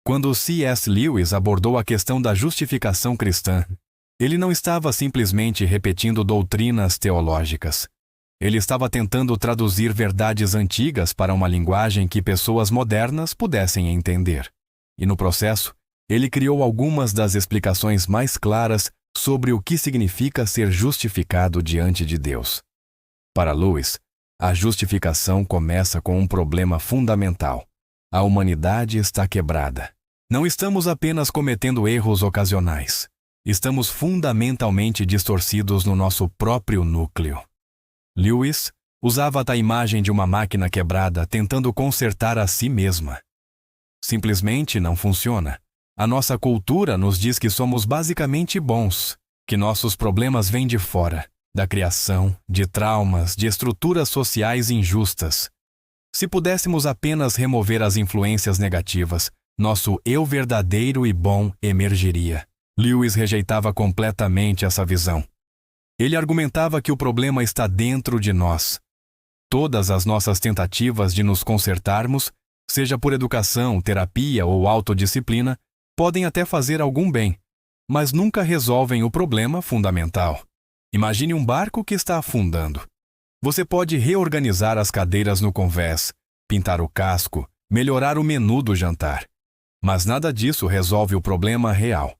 Quando C.S. Lewis abordou a questão da justificação cristã, ele não estava simplesmente repetindo doutrinas teológicas. Ele estava tentando traduzir verdades antigas para uma linguagem que pessoas modernas pudessem entender. E no processo, ele criou algumas das explicações mais claras sobre o que significa ser justificado diante de Deus. Para Lewis, a justificação começa com um problema fundamental. A humanidade está quebrada. Não estamos apenas cometendo erros ocasionais. Estamos fundamentalmente distorcidos no nosso próprio núcleo. Lewis usava a imagem de uma máquina quebrada tentando consertar a si mesma. Simplesmente não funciona. A nossa cultura nos diz que somos basicamente bons, que nossos problemas vêm de fora, da criação, de traumas, de estruturas sociais injustas. Se pudéssemos apenas remover as influências negativas, nosso eu verdadeiro e bom emergiria. Lewis rejeitava completamente essa visão. Ele argumentava que o problema está dentro de nós. Todas as nossas tentativas de nos consertarmos, seja por educação, terapia ou autodisciplina, podem até fazer algum bem, mas nunca resolvem o problema fundamental. Imagine um barco que está afundando. Você pode reorganizar as cadeiras no convés, pintar o casco, melhorar o menu do jantar. Mas nada disso resolve o problema real.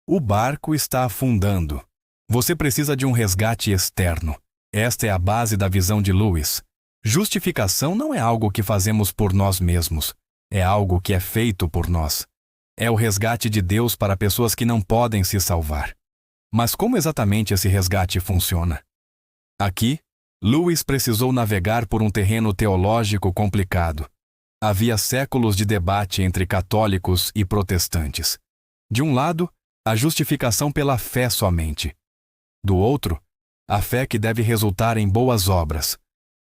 O barco está afundando. Você precisa de um resgate externo. Esta é a base da visão de Lewis. Justificação não é algo que fazemos por nós mesmos. É algo que é feito por nós. É o resgate de Deus para pessoas que não podem se salvar. Mas como exatamente esse resgate funciona? Aqui, Lewis precisou navegar por um terreno teológico complicado. Havia séculos de debate entre católicos e protestantes. De um lado, a justificação pela fé somente. Do outro, a fé que deve resultar em boas obras,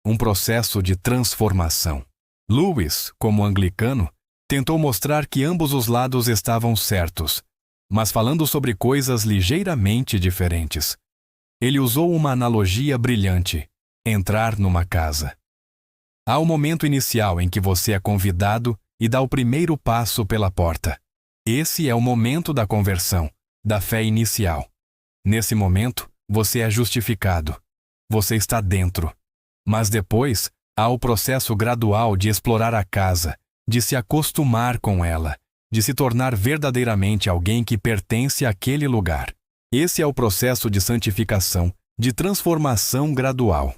um processo de transformação. Lewis, como anglicano, tentou mostrar que ambos os lados estavam certos, mas falando sobre coisas ligeiramente diferentes. Ele usou uma analogia brilhante: entrar numa casa. Há o momento inicial em que você é convidado e dá o primeiro passo pela porta. Esse é o momento da conversão, da fé inicial. Nesse momento, você é justificado. Você está dentro. Mas depois, há o processo gradual de explorar a casa, de se acostumar com ela, de se tornar verdadeiramente alguém que pertence àquele lugar. Esse é o processo de santificação, de transformação gradual.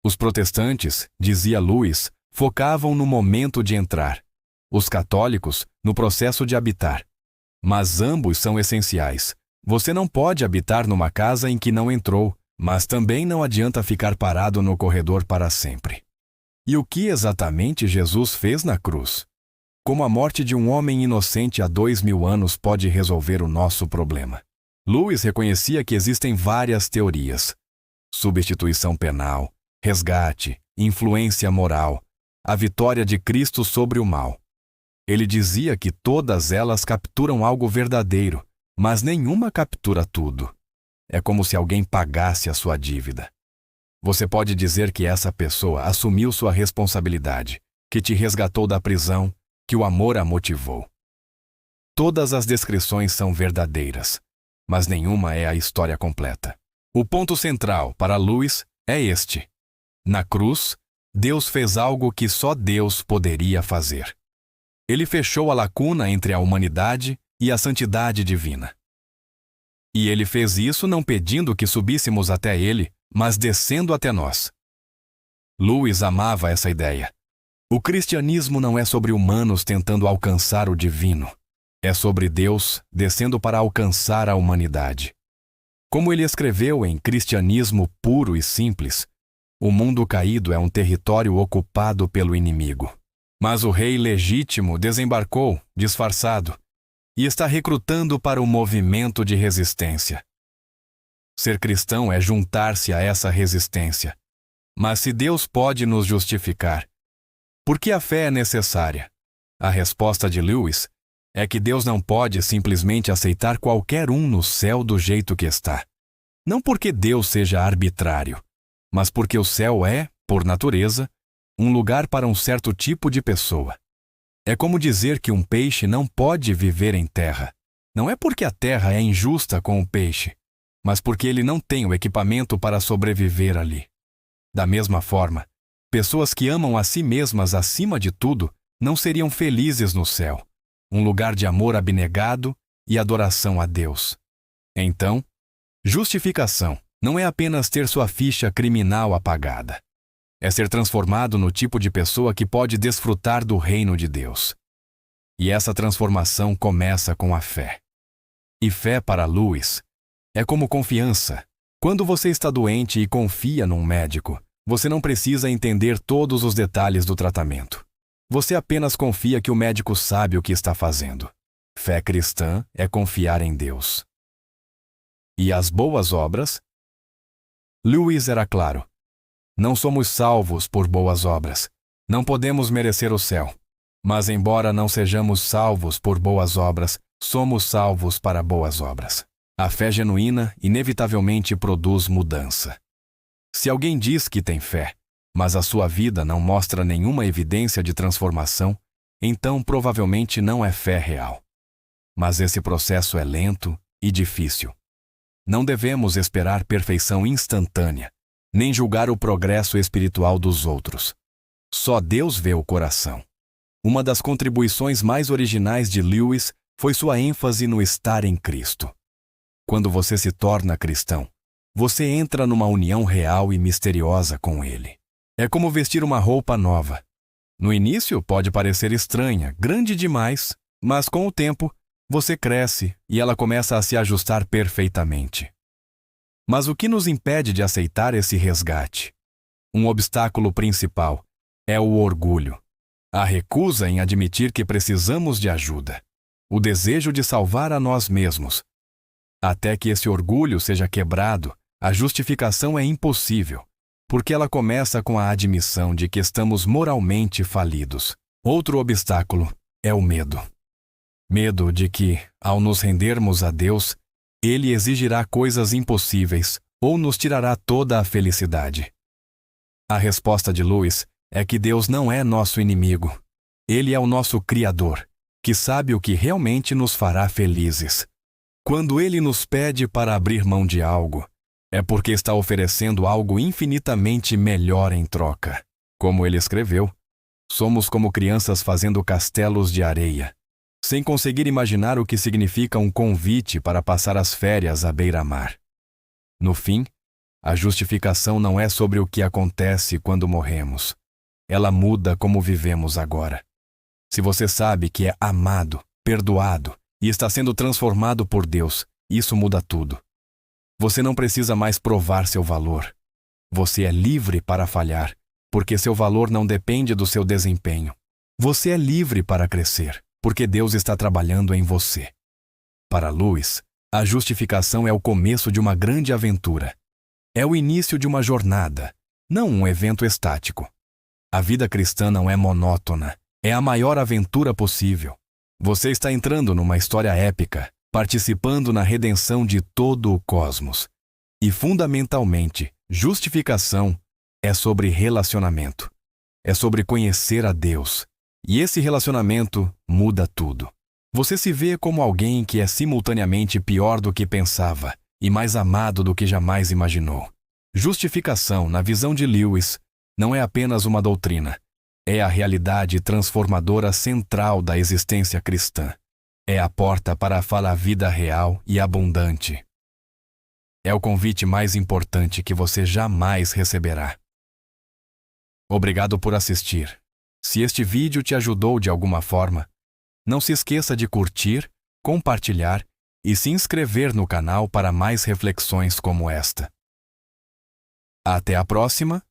Os protestantes, dizia Lewis, focavam no momento de entrar. Os católicos, no processo de habitar. Mas ambos são essenciais. Você não pode habitar numa casa em que não entrou, mas também não adianta ficar parado no corredor para sempre. E o que exatamente Jesus fez na cruz? Como a morte de um homem inocente há 2000 anos pode resolver o nosso problema? Lewis reconhecia que existem várias teorias: substituição penal, resgate, influência moral, a vitória de Cristo sobre o mal. Ele dizia que todas elas capturam algo verdadeiro, mas nenhuma captura tudo. É como se alguém pagasse a sua dívida. Você pode dizer que essa pessoa assumiu sua responsabilidade, que te resgatou da prisão, que o amor a motivou. Todas as descrições são verdadeiras, mas nenhuma é a história completa. O ponto central para Lewis é este: na cruz, Deus fez algo que só Deus poderia fazer. Ele fechou a lacuna entre a humanidade e a santidade divina. E ele fez isso não pedindo que subíssemos até ele, mas descendo até nós. Lewis amava essa ideia. O cristianismo não é sobre humanos tentando alcançar o divino. É sobre Deus descendo para alcançar a humanidade. Como ele escreveu em Cristianismo Puro e Simples, o mundo caído é um território ocupado pelo inimigo. Mas o rei legítimo desembarcou, disfarçado, e está recrutando para o movimento de resistência. Ser cristão é juntar-se a essa resistência. Mas se Deus pode nos justificar, por que a fé é necessária? A resposta de Lewis é que Deus não pode simplesmente aceitar qualquer um no céu do jeito que está. Não porque Deus seja arbitrário, mas porque o céu é, por natureza, um lugar para um certo tipo de pessoa. É como dizer que um peixe não pode viver em terra. Não é porque a terra é injusta com o peixe, mas porque ele não tem o equipamento para sobreviver ali. Da mesma forma, pessoas que amam a si mesmas acima de tudo não seriam felizes no céu, um lugar de amor abnegado e adoração a Deus. Então, justificação não é apenas ter sua ficha criminal apagada. É ser transformado no tipo de pessoa que pode desfrutar do reino de Deus. E essa transformação começa com a fé. E fé para Lewis é como confiança. Quando você está doente e confia num médico, você não precisa entender todos os detalhes do tratamento. Você apenas confia que o médico sabe o que está fazendo. Fé cristã é confiar em Deus. E as boas obras? Lewis era claro. Não somos salvos por boas obras. Não podemos merecer o céu. Mas embora não sejamos salvos por boas obras, somos salvos para boas obras. A fé genuína inevitavelmente produz mudança. Se alguém diz que tem fé, mas a sua vida não mostra nenhuma evidência de transformação, então provavelmente não é fé real. Mas esse processo é lento e difícil. Não devemos esperar perfeição instantânea, nem julgar o progresso espiritual dos outros. Só Deus vê o coração. Uma das contribuições mais originais de Lewis foi sua ênfase no estar em Cristo. Quando você se torna cristão, você entra numa união real e misteriosa com Ele. É como vestir uma roupa nova. No início pode parecer estranha, grande demais, mas com o tempo, você cresce e ela começa a se ajustar perfeitamente. Mas o que nos impede de aceitar esse resgate? Um obstáculo principal é o orgulho. A recusa em admitir que precisamos de ajuda. O desejo de salvar a nós mesmos. Até que esse orgulho seja quebrado, a justificação é impossível, porque ela começa com a admissão de que estamos moralmente falidos. Outro obstáculo é o medo. Medo de que, ao nos rendermos a Deus, Ele exigirá coisas impossíveis ou nos tirará toda a felicidade. A resposta de Lewis é que Deus não é nosso inimigo. Ele é o nosso Criador, que sabe o que realmente nos fará felizes. Quando Ele nos pede para abrir mão de algo, é porque está oferecendo algo infinitamente melhor em troca. Como ele escreveu, somos como crianças fazendo castelos de areia, sem conseguir imaginar o que significa um convite para passar as férias à beira-mar. No fim, a justificação não é sobre o que acontece quando morremos. Ela muda como vivemos agora. Se você sabe que é amado, perdoado e está sendo transformado por Deus, isso muda tudo. Você não precisa mais provar seu valor. Você é livre para falhar, porque seu valor não depende do seu desempenho. Você é livre para crescer, porque Deus está trabalhando em você. Para Lewis, a justificação é o começo de uma grande aventura. É o início de uma jornada, não um evento estático. A vida cristã não é monótona, é a maior aventura possível. Você está entrando numa história épica, participando na redenção de todo o cosmos. E, fundamentalmente, justificação é sobre relacionamento. É sobre conhecer a Deus. E esse relacionamento muda tudo. Você se vê como alguém que é simultaneamente pior do que pensava e mais amado do que jamais imaginou. Justificação, na visão de Lewis, não é apenas uma doutrina. É a realidade transformadora central da existência cristã. É a porta para a vida real e abundante. É o convite mais importante que você jamais receberá. Obrigado por assistir. Se este vídeo te ajudou de alguma forma, não se esqueça de curtir, compartilhar e se inscrever no canal para mais reflexões como esta. Até a próxima